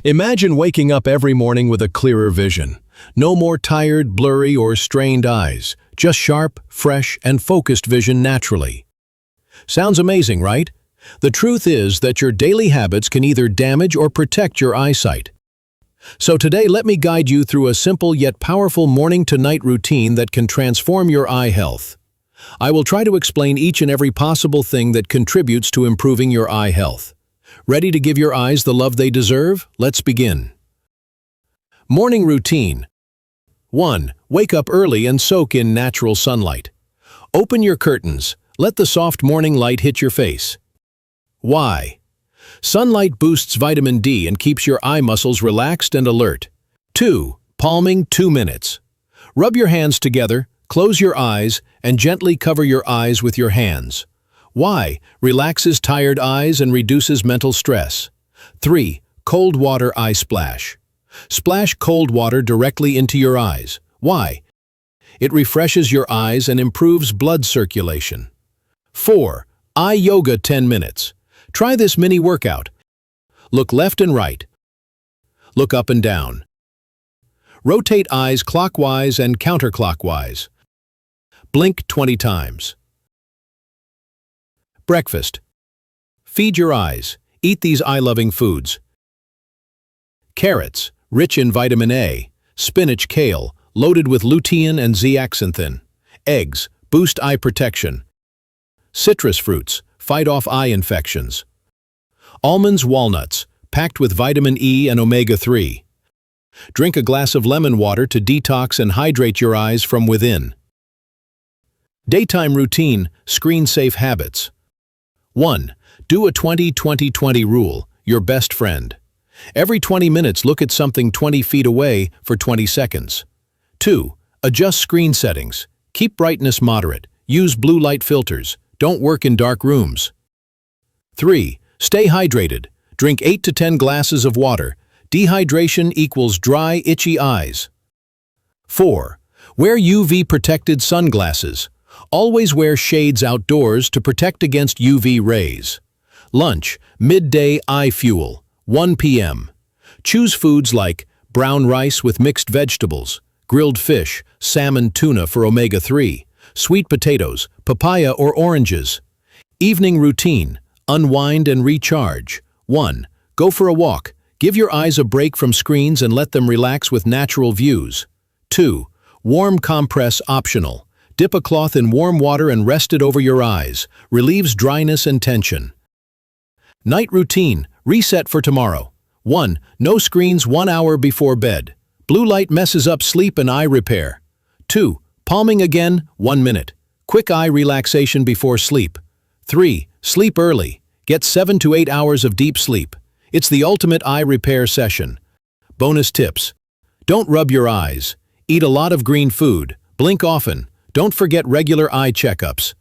Imagine waking up every morning with a clearer vision. No more tired, blurry, or strained eyes, just sharp, fresh, and focused vision naturally. Sounds amazing, right? The truth is that your daily habits can either damage or protect your eyesight. So today, let me guide you through a simple yet powerful morning-to-night routine that can transform your eye health. I will try to explain each and every possible thing that contributes to improving your eye health. Ready to give your eyes the love they deserve? Let's begin. Morning routine. 1. Wake up early and soak in natural sunlight. Open your curtains. Let the soft morning light hit your face. Why? Sunlight boosts vitamin D and keeps your eye muscles relaxed and alert. 2. Palming 2 minutes. Rub your hands together, close your eyes, and gently cover your eyes with your hands. Why? Relaxes tired eyes and reduces mental stress. 3. Cold water eye splash. Splash cold water directly into your eyes. Why? It refreshes your eyes and improves blood circulation. 4. Eye yoga 10 minutes. Try this mini workout. Look left and right. Look up and down. Rotate eyes clockwise and counterclockwise. Blink 20 times. Breakfast. Feed your eyes. Eat these eye-loving foods. Carrots, rich in vitamin A. Spinach, kale, loaded with lutein and zeaxanthin. Eggs, boost eye protection. Citrus fruits, fight off eye infections. Almonds, walnuts, packed with vitamin E and omega-3. Drink a glass of lemon water to detox and hydrate your eyes from within. Daytime routine, screen-safe habits. 1. Do a 20-20-20 rule, your best friend. Every 20 minutes, look at something 20 feet away for 20 seconds. 2. Adjust screen settings. Keep brightness moderate. Use blue light filters. Don't work in dark rooms. 3. Stay hydrated. Drink 8 to 10 glasses of water. Dehydration equals dry, itchy eyes. 4. Wear UV-protected sunglasses. Always wear shades outdoors to protect against UV rays. Lunch, midday eye fuel, 1 p.m. Choose foods like brown rice with mixed vegetables, grilled fish, salmon, tuna for omega-3, sweet potatoes, papaya or oranges. Evening routine, unwind and recharge. 1. Go for a walk. Give your eyes a break from screens and let them relax with natural views. 2. Warm compress optional. Dip a cloth in warm water and rest it over your eyes. Relieves dryness and tension. Night routine, reset for tomorrow. 1. No screens 1 hour before bed. Blue light messes up sleep and eye repair. 2. Palming again, 1 minute. Quick eye relaxation before sleep. 3. Sleep early. Get 7 to 8 hours of deep sleep. It's the ultimate eye repair session. Bonus tips. Don't rub your eyes. Eat a lot of green food. Blink often. Don't forget regular eye checkups.